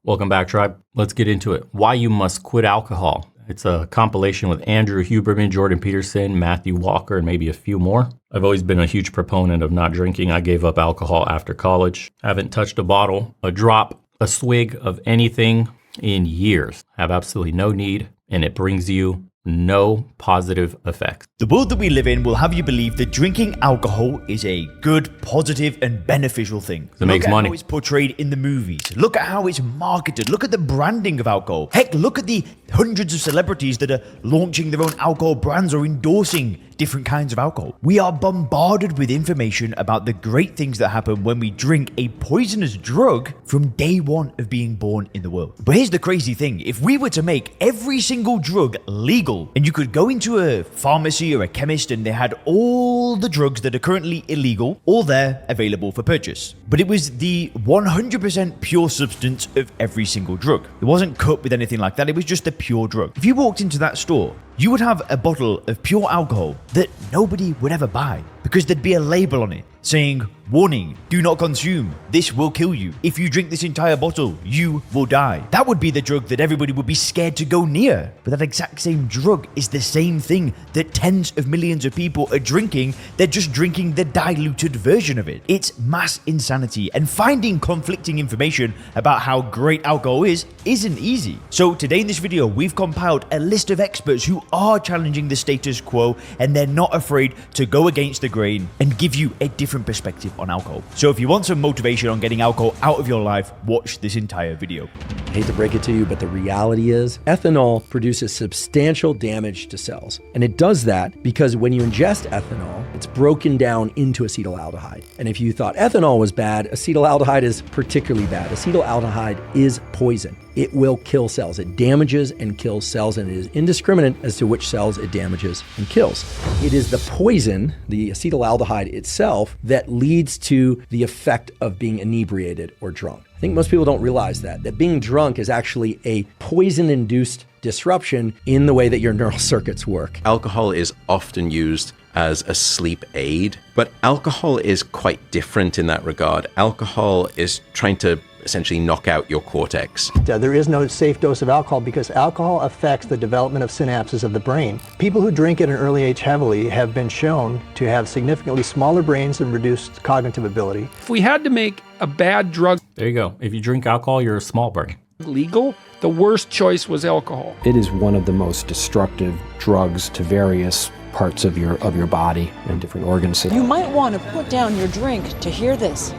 Welcome back, Tribe. Let's get into it. Why you must quit alcohol. It's a compilation with Andrew Huberman, Jordan Peterson, Matthew Walker, and maybe a few more. I've always been a huge proponent of not drinking. I gave up alcohol after college. Haven't touched a bottle, a drop, a swig of anything in years. Have absolutely no need, and it brings you no positive effects. The world that we live in will have you believe that drinking alcohol is a good, positive, and beneficial thing. It makes money. Look at how it's portrayed in the movies. Look at how it's marketed. Look at the branding of alcohol. Heck, look at the hundreds of celebrities that are launching their own alcohol brands or endorsing different kinds of alcohol. We are bombarded with information about the great things that happen when we drink a poisonous drug from day one of being born in the world. But here's the crazy thing. If we were to make every single drug legal, and you could go into a pharmacy or a chemist and they had all the drugs that are currently illegal, all there available for purchase. But it was the 100% pure substance of every single drug. It wasn't cut with anything like that. It was just a pure drug. If you walked into that store, you would have a bottle of pure alcohol that nobody would ever buy because there'd be a label on it saying, warning, do not consume. This will kill you. If you drink this entire bottle, you will die. That would be the drug that everybody would be scared to go near. But that exact same drug is the same thing that tens of millions of people are drinking. They're just drinking the diluted version of it. It's mass insanity, and finding conflicting information about how great alcohol isn't easy. So today in this video, we've compiled a list of experts who are challenging the status quo, and they're not afraid to go against the grain and give you a different perspective on alcohol. So if you want some motivation on getting alcohol out of your life, watch this entire video. I hate to break it to you, but the reality is ethanol produces substantial damage to cells. And it does that because when you ingest ethanol, it's broken down into acetaldehyde. And if you thought ethanol was bad, acetaldehyde is particularly bad. Acetaldehyde is poison. It will kill cells. It damages and kills cells, and it is indiscriminate as to which cells it damages and kills. It is the poison, the acetaldehyde itself, that leads to the effect of being inebriated or drunk. I think most people don't realize that being drunk is actually a poison-induced disruption in the way that your neural circuits work. Alcohol is often used as a sleep aid, but alcohol is quite different in that regard. Alcohol is trying to essentially knock out your cortex. There is no safe dose of alcohol because alcohol affects the development of synapses of the brain. People who drink at an early age heavily have been shown to have significantly smaller brains and reduced cognitive ability. If we had to make a bad drug There you go. If you drink alcohol, you're a small brain. legal, the worst choice was alcohol. It is one of the most destructive drugs to various parts of your body and different organs. You might want to put down your drink to hear this.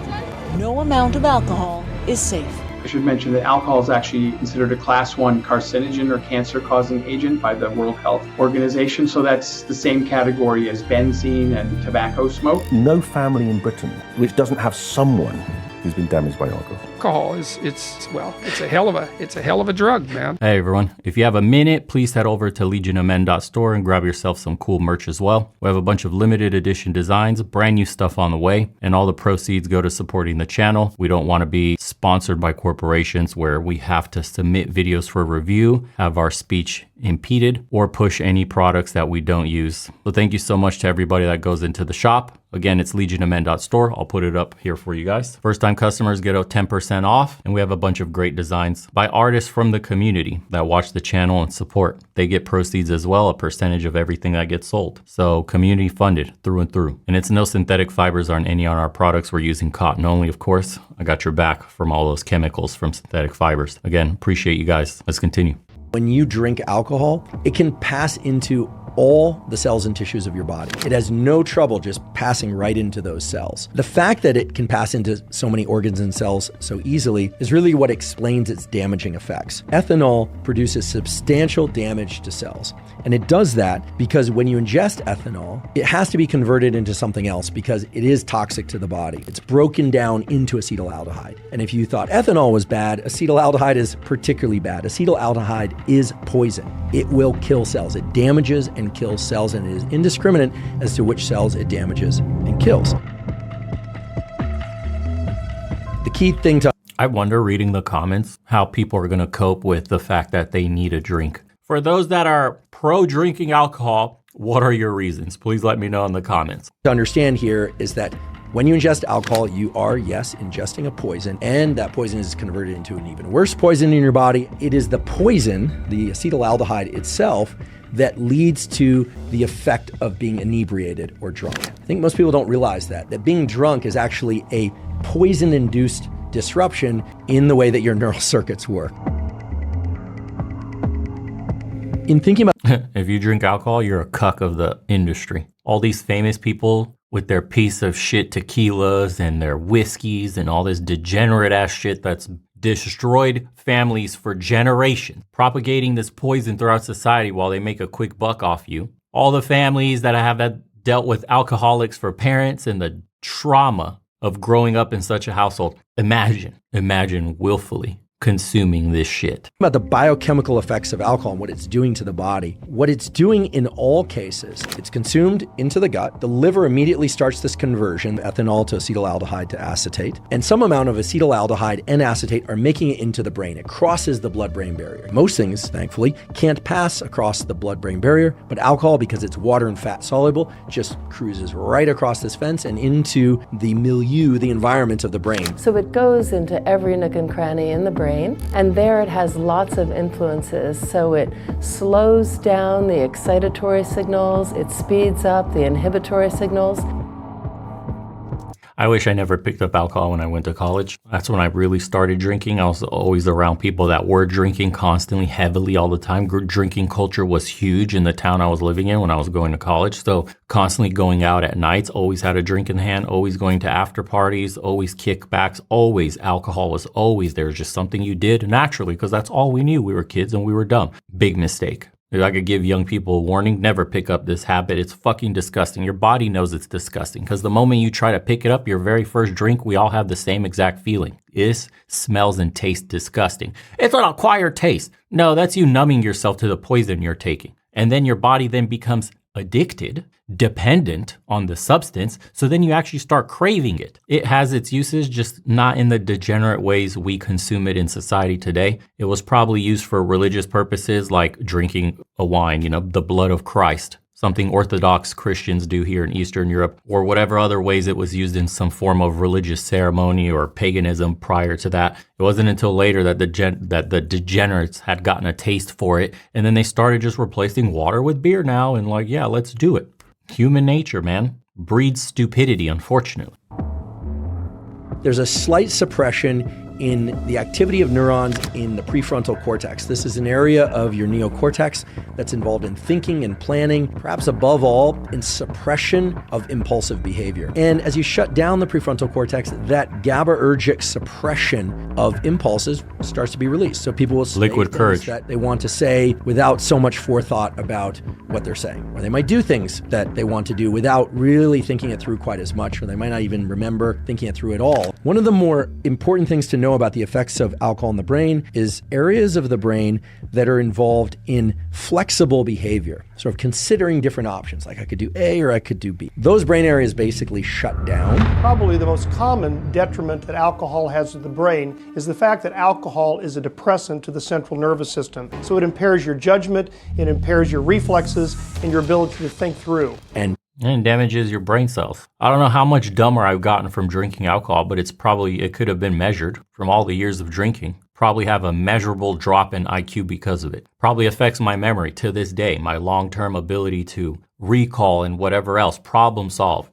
No amount of alcohol is safe. I should mention that alcohol is actually considered a class 1 carcinogen or cancer-causing agent by the World Health Organization, so that's the same category as benzene and tobacco smoke. No family in Britain which doesn't have someone who's been damaged by alcohol. Alcohol it's a hell of a drug, man. Hey everyone, if you have a minute, please head over to legionofmen.store and grab yourself some cool merch as well. We have a bunch of limited edition designs, brand new stuff on the way, and all the proceeds go to supporting the channel. We don't want to be sponsored by corporations where we have to submit videos for review, have our speech impeded, or push any products that we don't use. So thank you so much to everybody that goes into the shop. Again, it's legionofmen.store. I'll put it up here for you guys. First time customers get a 10% off, and we have a bunch of great designs by artists from the community that watch the channel and support. They get proceeds as well, a percentage of everything that gets sold. So community funded through and through. And it's no synthetic fibers on any on our products. We're using cotton only, of course. I got your back from all those chemicals from synthetic fibers. Again, appreciate you guys. Let's continue. When you drink alcohol, it can pass into all the cells and tissues of your body. It has no trouble just passing right into those cells. The fact that it can pass into so many organs and cells so easily is really what explains its damaging effects. Ethanol produces substantial damage to cells. And it does that because when you ingest ethanol, it has to be converted into something else because it is toxic to the body. It's broken down into acetaldehyde. And if you thought ethanol was bad, acetaldehyde is particularly bad. Acetaldehyde is poison. It will kill cells. It damages and kills cells, and it is indiscriminate as to which cells it damages and kills. The key thing to I wonder, reading the comments, how people are going to cope with the fact that they need a drink. For those that are pro-drinking alcohol, what are your reasons? Please let me know in the comments. understand here is that When you ingest alcohol, you are, yes, ingesting a poison, and that poison is converted into an even worse poison in your body. It is the poison, the acetaldehyde itself, that leads to the effect of being inebriated or drunk. I think most people don't realize that being drunk is actually a poison-induced disruption in the way that your neural circuits work. In thinking about If you drink alcohol, you're a cuck of the industry. All these famous people with their piece of shit tequilas and their whiskeys and all this degenerate ass shit that's destroyed families for generations, propagating this poison throughout society while they make a quick buck off you. All the families that have dealt with alcoholics for parents and the trauma of growing up in such a household. Imagine willfully consuming this shit. About the biochemical effects of alcohol and what it's doing to the body. What it's doing in all cases, it's consumed into the gut. The liver immediately starts this conversion, ethanol to acetaldehyde to acetate. And some amount of acetaldehyde and acetate are making it into the brain. It crosses the blood-brain barrier. Most things, thankfully, can't pass across the blood-brain barrier, but alcohol, because it's water and fat soluble, just cruises right across this fence and into the milieu, the environment of the brain. So it goes into every nook and cranny in the brain. And there it has lots of influences. So it slows down the excitatory signals, it speeds up the inhibitory signals. I wish I never picked up alcohol when I went to college. That's when I really started drinking. I was always around people that were drinking constantly, heavily, all the time. Drinking culture was huge in the town I was living in when I was going to college. So constantly going out at nights, always had a drink in hand, always going to after parties, always kickbacks, always alcohol was always there. Just something you did naturally because that's all we knew. We were kids and we were dumb. Big mistake. If I could give young people a warning, never pick up this habit. It's fucking disgusting. Your body knows it's disgusting because the moment you try to pick it up, your very first drink, we all have the same exact feeling. It smells and tastes disgusting. It's an acquired taste. No, that's you numbing yourself to the poison you're taking. And then your body then becomes addicted, dependent on the substance, so then you actually start craving it. It has its uses, just not in the degenerate ways we consume it in society today. It was probably used for religious purposes like drinking a wine, the blood of Christ, something Orthodox Christians do here in Eastern Europe, or whatever other ways it was used in some form of religious ceremony or paganism prior to that. It wasn't until later that the degenerates had gotten a taste for it, and then they started just replacing water with beer now, and let's do it. Human nature, man, breeds stupidity, unfortunately. There's a slight suppression in the activity of neurons in the prefrontal cortex. This is an area of your neocortex that's involved in thinking and planning, perhaps above all in suppression of impulsive behavior. And as you shut down the prefrontal cortex, that GABAergic suppression of impulses starts to be released. So people will say liquid courage that they want to say without so much forethought about what they're saying. Or they might do things that they want to do without really thinking it through quite as much, or they might not even remember thinking it through at all. One of the more important things to know about the effects of alcohol in the brain is areas of the brain that are involved in flexible behavior, sort of considering different options, like I could do A or I could do B. Those brain areas basically shut down. Probably the most common detriment that alcohol has to the brain is the fact that alcohol is a depressant to the central nervous system. So it impairs your judgment, it impairs your reflexes, and your ability to think through. And damages your brain cells. I don't know how much dumber I've gotten from drinking alcohol, but it could have been measured from all the years of drinking. Probably have a measurable drop in IQ because of it. Probably affects my memory to this day, my long-term ability to recall and whatever else, problem solve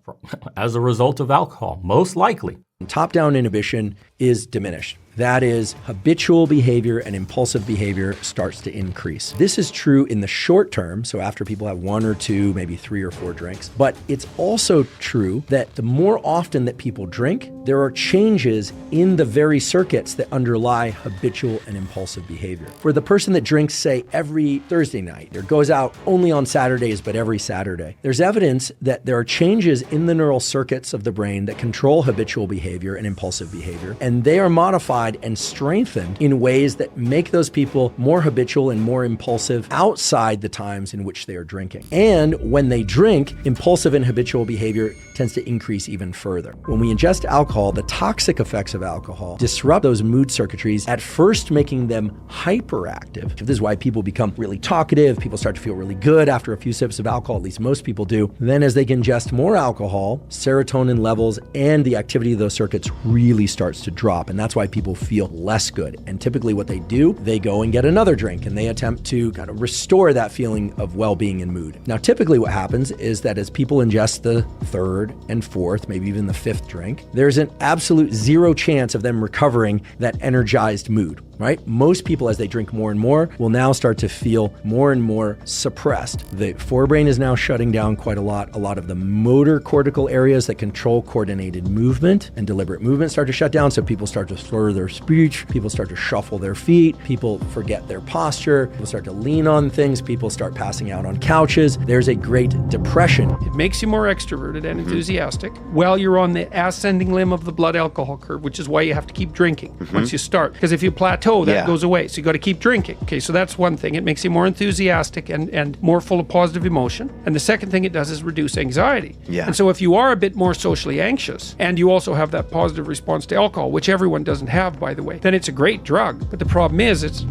as a result of alcohol, most likely. Top-down inhibition is diminished. That is, habitual behavior and impulsive behavior starts to increase. This is true in the short term, so after people have 1 or 2, maybe 3 or 4 drinks. But it's also true that the more often that people drink, there are changes in the very circuits that underlie habitual and impulsive behavior. For the person that drinks, say, every Thursday night, or goes out only on Saturdays, but every Saturday, there's evidence that there are changes in the neural circuits of the brain that control habitual behavior and impulsive behavior, and they are modified and strengthened in ways that make those people more habitual and more impulsive outside the times in which they are drinking. And when they drink, impulsive and habitual behavior tends to increase even further. When we ingest alcohol, alcohol, the toxic effects of alcohol, disrupt those mood circuitries, at first making them hyperactive. This is why people become really talkative. People start to feel really good after a few sips of alcohol, at least most people do. Then as they ingest more alcohol, serotonin levels and the activity of those circuits really starts to drop. And that's why people feel less good. And typically what they do, they go and get another drink and they attempt to kind of restore that feeling of well-being and mood. Now, typically what happens is that as people ingest the third and fourth, maybe even the fifth drink, there's an absolute zero chance of them recovering that energized mood. Right? Most people, as they drink more and more, will now start to feel more and more suppressed. The forebrain is now shutting down quite a lot. A lot of the motor cortical areas that control coordinated movement and deliberate movement start to shut down. So people start to slur their speech. People start to shuffle their feet. People forget their posture. People start to lean on things. People start passing out on couches. There's a great depression. It makes you more extroverted and enthusiastic while you're on the ascending limb of the blood alcohol curve, which is why you have to keep drinking once you start. Because if you plateau, that goes away. So you got to keep drinking. Okay, so that's one thing. It makes you more enthusiastic and more full of positive emotion. And the second thing it does is reduce anxiety. And so if you are a bit more socially anxious and you also have that positive response to alcohol, which everyone doesn't have, by the way, then it's a great drug. But the problem is it's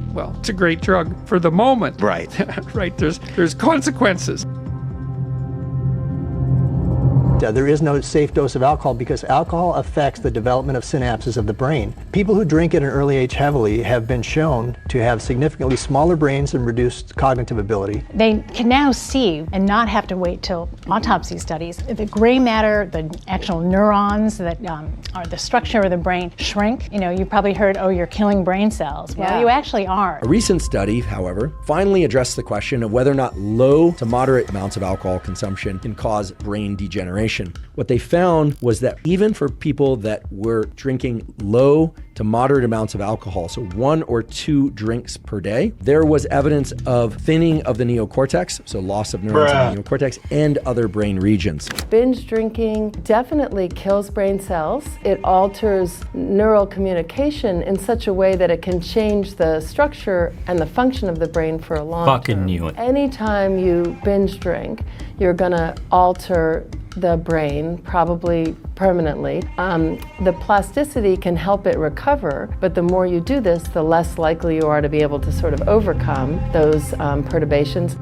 a great drug for the moment. Right. Right. There's consequences. There is no safe dose of alcohol because alcohol affects the development of synapses of the brain. People who drink at an early age heavily have been shown to have significantly smaller brains and reduced cognitive ability. They can now see and not have to wait till autopsy studies. The gray matter, the actual neurons that are the structure of the brain shrink. You know, you probably heard, oh, you're killing brain cells. Well, you actually are. A recent study, however, finally addressed the question of whether or not low to moderate amounts of alcohol consumption can cause brain degeneration. What they found was that even for people that were drinking low to moderate amounts of alcohol, so 1 or 2 drinks per day, there was evidence of thinning of the neocortex, so loss of neurons in the neocortex, and other brain regions. Binge drinking definitely kills brain cells. It alters neural communication in such a way that it can change the structure and the function of the brain for a long time. Fucking knew it. Anytime you binge drink, you're gonna alter the brain, probably permanently. The plasticity can help it recover, but the more you do this, the less likely you are to be able to sort of overcome those perturbations.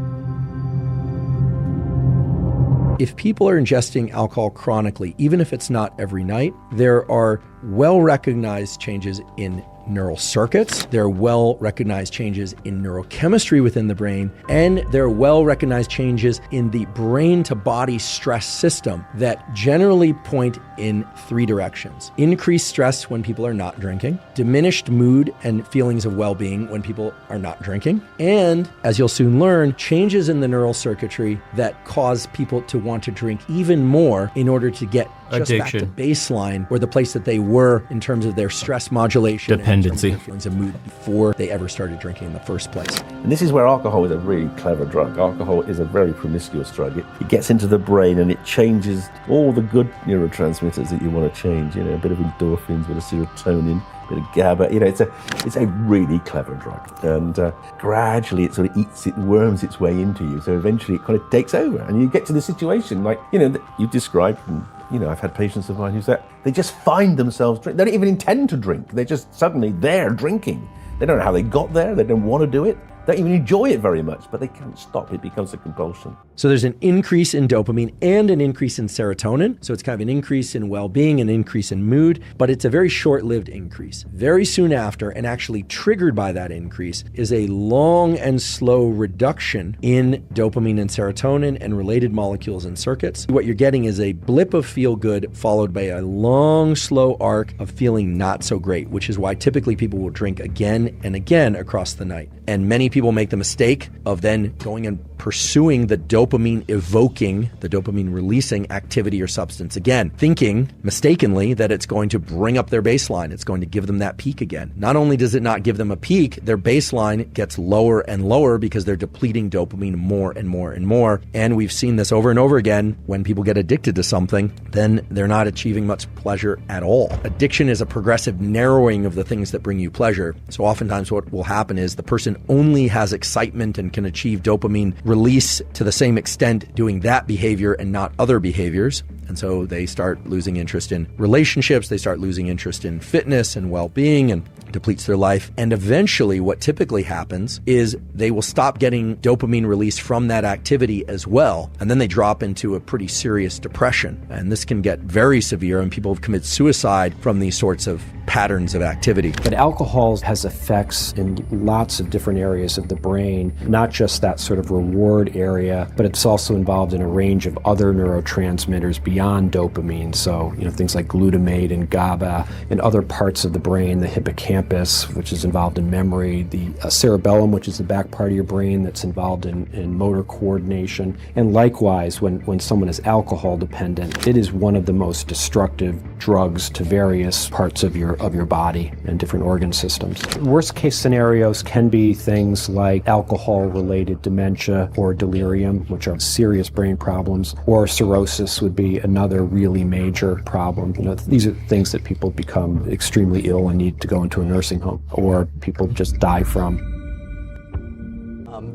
If people are ingesting alcohol chronically, even if it's not every night, there are well-recognized changes in neural circuits, there are well-recognized changes in neurochemistry within the brain, and there are well-recognized changes in the brain-to-body stress system that generally point in 3 directions. Increased stress when people are not drinking, diminished mood and feelings of well-being when people are not drinking, and, as you'll soon learn, changes in the neural circuitry that cause people to want to drink even more in order to get just addiction back to baseline, or the place that they were in terms of their stress modulation, dependency, and feelings of mood before they ever started drinking in the first place. And this is where alcohol is a really clever drug. Alcohol is a very promiscuous drug. It gets into the brain and it changes all the good neurotransmitters that you want to change. You know, a bit of endorphins, a bit of serotonin, a bit of GABA. You know, it's a really clever drug. And gradually it sort of worms its way into you. So eventually it kind of takes over, and you get to the situation like, you know, that you described. And, you know, I've had patients of mine who say they just find themselves drink. They don't even intend to drink. They're just suddenly there drinking. They don't know how they got there. They don't want to do it. They don't even enjoy it very much, but they can't stop. It becomes a compulsion. So there's an increase in dopamine and an increase in serotonin. So it's kind of an increase in well-being, an increase in mood, but it's a very short-lived increase. Very soon after, and actually triggered by that increase, is a long and slow reduction in dopamine and serotonin and related molecules and circuits. What you're getting is a blip of feel-good followed by a long, slow arc of feeling not so great, which is why typically people will drink again and again across the night. And many people make the mistake of then going and pursuing the dopamine evoking, the dopamine releasing activity or substance again, thinking mistakenly that it's going to bring up their baseline. It's going to give them that peak again. Not only does it not give them a peak, their baseline gets lower and lower because they're depleting dopamine more and more and more. And we've seen this over and over again. When people get addicted to something, then they're not achieving much pleasure at all. Addiction is a progressive narrowing of the things that bring you pleasure. So oftentimes what will happen is the person only has excitement and can achieve dopamine release to the same extent doing that behavior and not other behaviors. And so they start losing interest in relationships, they start losing interest in fitness and well-being, and depletes their life. And eventually what typically happens is they will stop getting dopamine release from that activity as well, and then they drop into a pretty serious depression. And this can get very severe, and people have committed suicide from these sorts of patterns of activity. But alcohol has effects in lots of different areas of the brain, not just that sort of reward area, but it's also involved in a range of other neurotransmitters beyond dopamine. So, things like glutamate and GABA and other parts of the brain, the hippocampus, which is involved in memory, the cerebellum, which is the back part of your brain that's involved in motor coordination. And likewise, when someone is alcohol dependent, it is one of the most destructive drugs to various parts of your body and different organ systems. Worst case scenarios can be things like alcohol-related dementia or delirium, which are serious brain problems, or cirrhosis would be another really major problem. These are things that people become extremely ill and need to go into a nursing home, or people just die from.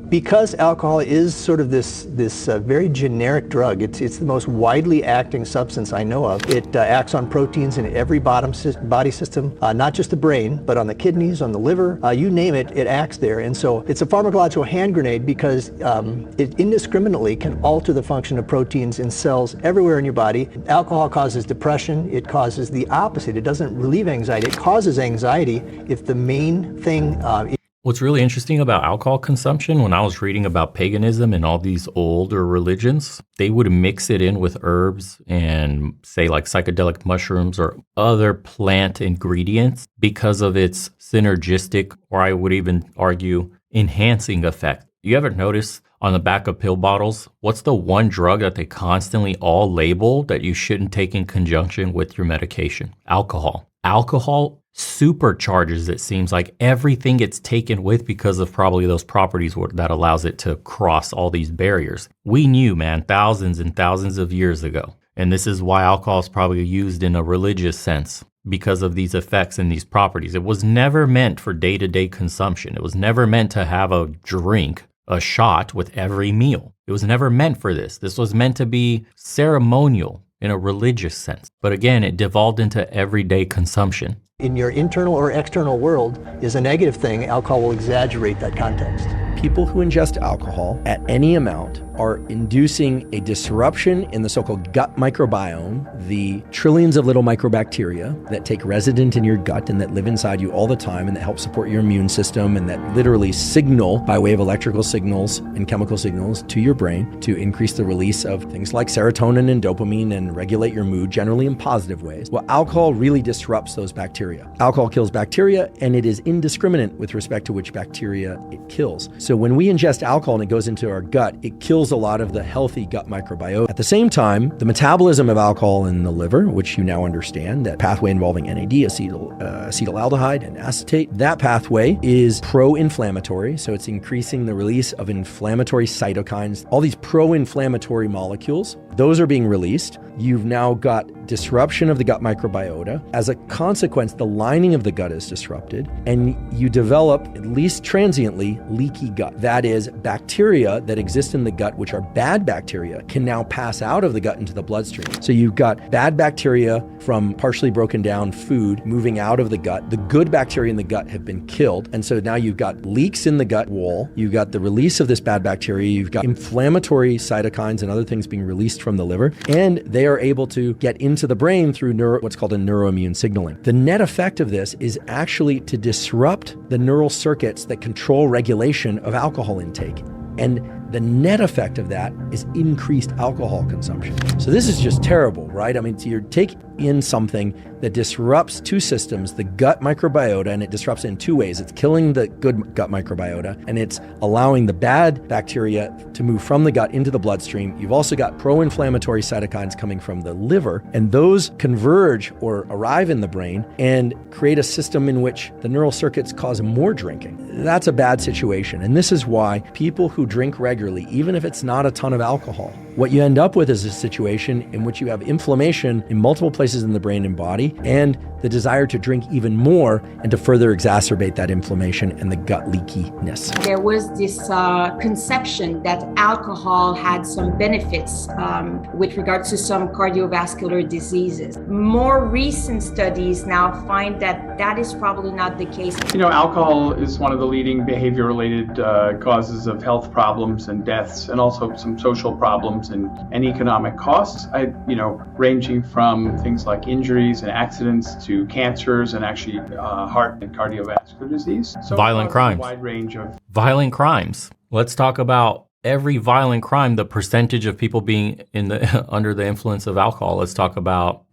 Because alcohol is sort of this very generic drug, it's the most widely acting substance I know of. It acts on proteins in every body system, not just the brain, but on the kidneys, on the liver, you name it, it acts there. And so it's a pharmacological hand grenade because it indiscriminately can alter the function of proteins in cells everywhere in your body. Alcohol causes depression, it causes the opposite. It doesn't relieve anxiety, it causes anxiety if the main thing What's really interesting about alcohol consumption, when I was reading about paganism and all these older religions, they would mix it in with herbs and say like psychedelic mushrooms or other plant ingredients because of its synergistic, or I would even argue, enhancing effect. You ever notice on the back of pill bottles, what's the one drug that they constantly all label that you shouldn't take in conjunction with your medication? Alcohol. Alcohol supercharges, it seems like, everything it's taken with because of probably those properties that allows it to cross all these barriers. We knew, man, thousands and thousands of years ago. And this is why alcohol is probably used in a religious sense, because of these effects and these properties. It was never meant for day-to-day consumption. It was never meant to have a drink, a shot with every meal. It was never meant for this. This was meant to be ceremonial in a religious sense. But again, it devolved into everyday consumption. in your internal or external world is a negative thing, alcohol will exaggerate that context. People who ingest alcohol at any amount are inducing a disruption in the so-called gut microbiome, the trillions of little microbacteria that take resident in your gut and that live inside you all the time and that help support your immune system and that literally signal by way of electrical signals and chemical signals to your brain to increase the release of things like serotonin and dopamine and regulate your mood, generally in positive ways. Well, alcohol really disrupts those bacteria. Alcohol kills bacteria, and it is indiscriminate with respect to which bacteria it kills. So when we ingest alcohol and it goes into our gut, it kills a lot of the healthy gut microbiome. At the same time, the metabolism of alcohol in the liver, which you now understand, that pathway involving NAD, acetaldehyde, and acetate, that pathway is pro-inflammatory. So it's increasing the release of inflammatory cytokines. All these pro-inflammatory molecules, those are being released. You've now got disruption of the gut microbiota. As a consequence, the lining of the gut is disrupted, and you develop, at least transiently, leaky gut. That is, bacteria that exist in the gut, which are bad bacteria, can now pass out of the gut into the bloodstream. So you've got bad bacteria from partially broken down food moving out of the gut. The good bacteria in the gut have been killed, and so now you've got leaks in the gut wall. You've got the release of this bad bacteria. You've got inflammatory cytokines and other things being released from the liver, and they are able to get into the brain through what's called a neuroimmune signaling. The net effect of this is actually to disrupt the neural circuits that control regulation of alcohol intake. And the net effect of that is increased alcohol consumption. So this is just terrible, right? I mean, so you're taking in something that disrupts two systems, the gut microbiota, and it disrupts it in two ways. It's killing the good gut microbiota, and it's allowing the bad bacteria to move from the gut into the bloodstream. You've also got pro-inflammatory cytokines coming from the liver, and those converge or arrive in the brain and create a system in which the neural circuits cause more drinking. That's a bad situation, and this is why people who drink regularly, even if it's not a ton of alcohol, what you end up with is a situation in which you have inflammation in multiple places in the brain and body, and the desire to drink even more and to further exacerbate that inflammation and the gut leakiness. There was this conception that alcohol had some benefits with regards to some cardiovascular diseases. More recent studies now find that that is probably not the case. You know, alcohol is one of the leading behavior-related causes of health problems and deaths, and also some social problems and economic costs, ranging from things like injuries and accidents to cancers and actually heart and cardiovascular disease. So violent crimes. A wide range of violent crimes. Let's talk about every violent crime, the percentage of people being under the influence of alcohol. Let's talk about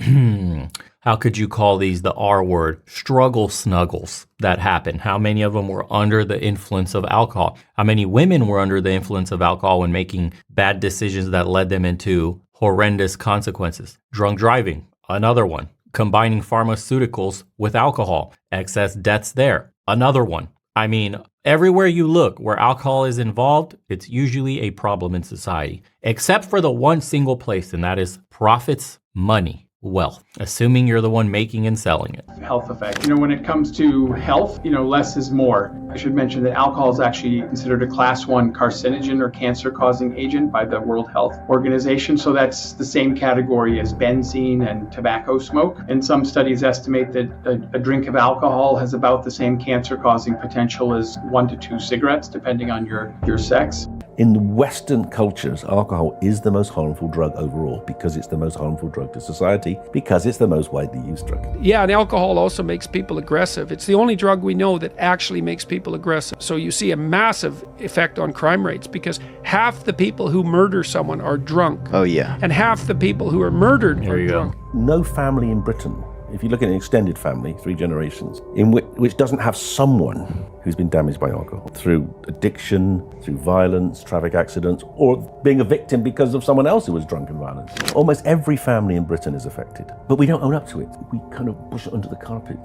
how could you call these the R word, struggle snuggles that happen? How many of them were under the influence of alcohol? How many women were under the influence of alcohol when making bad decisions that led them into horrendous consequences? Drunk driving, another one. Combining pharmaceuticals with alcohol, excess deaths there, another one. I mean, everywhere you look where alcohol is involved, it's usually a problem in society, except for the one single place, and that is profits, money, wealth, assuming you're the one making and selling it. Health effect. When it comes to health, less is more. I should mention that alcohol is actually considered a class 1 carcinogen or cancer-causing agent by the World Health Organization. So that's the same category as benzene and tobacco smoke. And some studies estimate that a drink of alcohol has about the same cancer-causing potential as 1 to 2 cigarettes, depending on your sex. In Western cultures, alcohol is the most harmful drug overall because it's the most harmful drug to society, because it's the most widely used drug. Yeah, and alcohol also makes people aggressive. It's the only drug we know that actually makes people aggressive. So you see a massive effect on crime rates because half the people who murder someone are drunk. Oh, yeah. And half the people who are murdered are drunk. No family in Britain, if you look at an extended family, 3 generations, in which doesn't have someone who's been damaged by alcohol through addiction, through violence, traffic accidents, or being a victim because of someone else who was drunk and violent. Almost every family in Britain is affected, but we don't own up to it. We kind of push it under the carpet.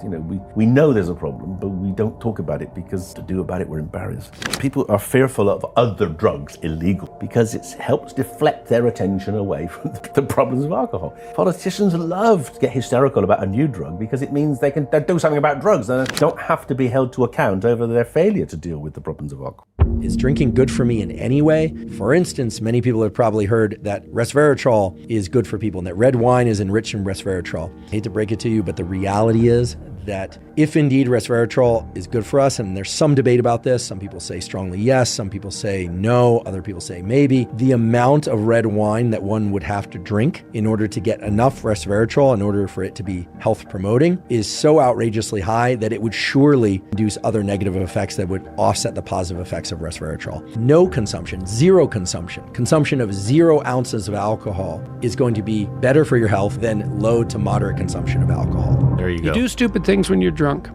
We know there's a problem, but we don't talk about it because to do about it, we're embarrassed. People are fearful of other drugs illegal because it helps deflect their attention away from the problems of alcohol. Politicians love to get hysterical about a new drug because it means they can do something about drugs and don't have to be held to account over their failure to deal with the problems of alcohol. Is drinking good for me in any way? For instance, many people have probably heard that resveratrol is good for people and that red wine is enriched in resveratrol. I hate to break it to you, but the reality is that if indeed resveratrol is good for us, and there's some debate about this, some people say strongly yes, some people say no, other people say maybe, the amount of red wine that one would have to drink in order to get enough resveratrol in order for it to be health promoting is so outrageously high that it would surely induce other negative effects that would offset the positive effects of resveratrol. No consumption, zero consumption of 0 ounces of alcohol is going to be better for your health than low to moderate consumption of alcohol. There you go. You do stupid things when you're drunk.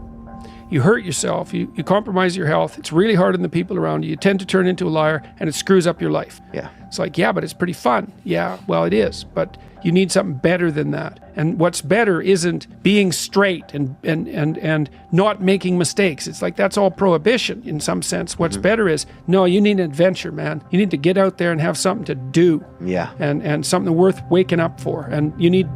You hurt yourself, you compromise your health. It's really hard on the people around you. You tend to turn into a liar and it screws up your life. Yeah. It's like, yeah, but it's pretty fun. Yeah, well, it is, but you need something better than that. And what's better isn't being straight and not making mistakes. It's like that's all prohibition in some sense. What's better is, no, you need an adventure, man. You need to get out there and have something to do. Yeah. And something worth waking up for. And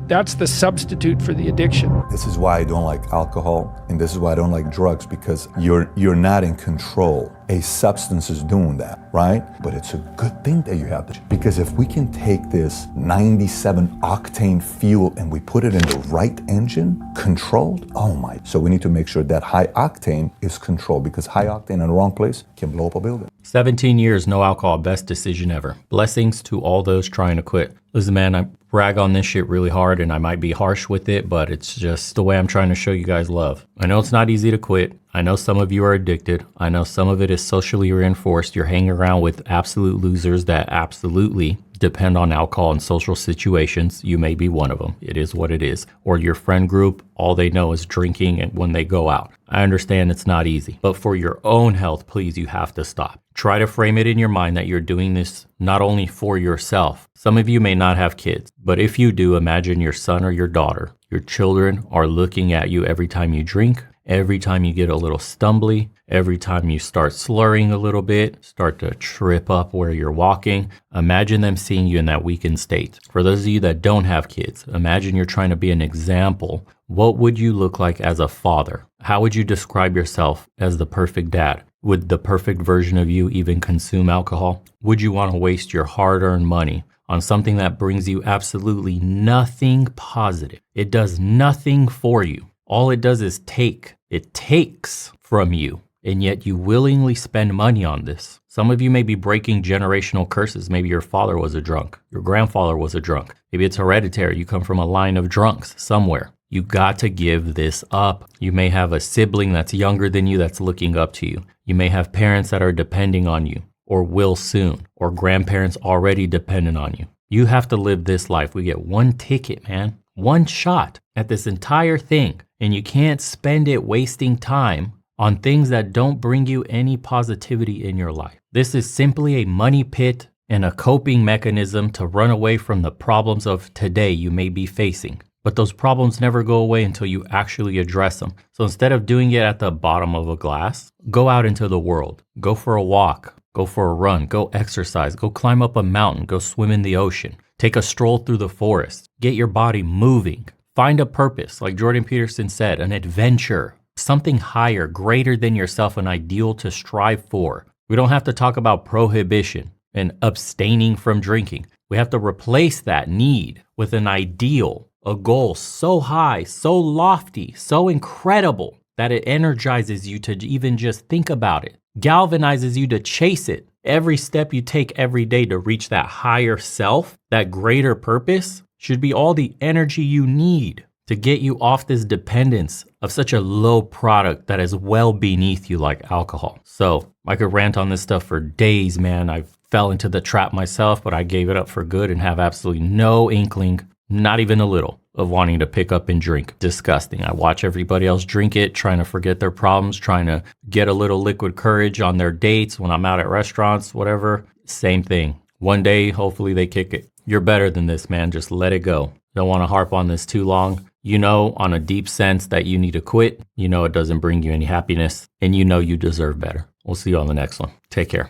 that's the substitute for the addiction. This is why I don't like alcohol, and this is why I don't like drugs, because you're not in control. A substance is doing that, right? But it's a good thing that you have to, because if we can take this 97 octane fuel and we put it in the right engine, controlled, oh my. So we need to make sure that high octane is controlled, because high octane in the wrong place can blow up a building. 17 years, no alcohol, best decision ever. Blessings to all those trying to quit. Listen, man, I brag on this shit really hard and I might be harsh with it, but it's just the way I'm trying to show you guys love. I know it's not easy to quit. I know some of you are addicted. I know some of it is socially reinforced. You're hanging around with absolute losers that absolutely depend on alcohol in social situations. You may be one of them. It is what it is. Or your friend group, all they know is drinking and when they go out. I understand it's not easy, but for your own health, please, you have to stop. Try to frame it in your mind that you're doing this not only for yourself. Some of you may not have kids, but if you do, imagine your son or your daughter. Your children are looking at you every time you drink, every time you get a little stumbly, every time you start slurring a little bit, start to trip up where you're walking, imagine them seeing you in that weakened state. For those of you that don't have kids, imagine you're trying to be an example. What would you look like as a father? How would you describe yourself as the perfect dad? Would the perfect version of you even consume alcohol? Would you want to waste your hard-earned money on something that brings you absolutely nothing positive? It does nothing for you. All it does is take. It takes from you, and yet you willingly spend money on this. Some of you may be breaking generational curses. Maybe your father was a drunk. Your grandfather was a drunk. Maybe it's hereditary. You come from a line of drunks somewhere. You got to give this up. You may have a sibling that's younger than you that's looking up to you. You may have parents that are depending on you or will soon, or grandparents already dependent on you. You have to live this life. We get one ticket, man, one shot at this entire thing, and you can't spend it wasting time on things that don't bring you any positivity in your life. This is simply a money pit and a coping mechanism to run away from the problems of today you may be facing. But those problems never go away until you actually address them. So instead of doing it at the bottom of a glass, go out into the world. Go for a walk. Go for a run. Go exercise. Go climb up a mountain. Go swim in the ocean. Take a stroll through the forest. Get your body moving. Find a purpose, like Jordan Peterson said, an adventure. Something higher, greater than yourself, an ideal to strive for. We don't have to talk about prohibition and abstaining from drinking. We have to replace that need with an ideal, a goal so high, so lofty, so incredible that it energizes you to even just think about it, galvanizes you to chase it. Every step you take every day to reach that higher self, that greater purpose, should be all the energy you need to get you off this dependence of such a low product that is well beneath you like alcohol. So I could rant on this stuff for days, man. I fell into the trap myself, but I gave it up for good and have absolutely no inkling, not even a little, of wanting to pick up and drink. Disgusting. I watch everybody else drink it, trying to forget their problems, trying to get a little liquid courage on their dates when I'm out at restaurants, whatever. Same thing. One day, hopefully they kick it. You're better than this, man. Just let it go. Don't want to harp on this too long. You know, on a deep sense that you need to quit. You know it doesn't bring you any happiness, and you know you deserve better. We'll see you on the next one. Take care.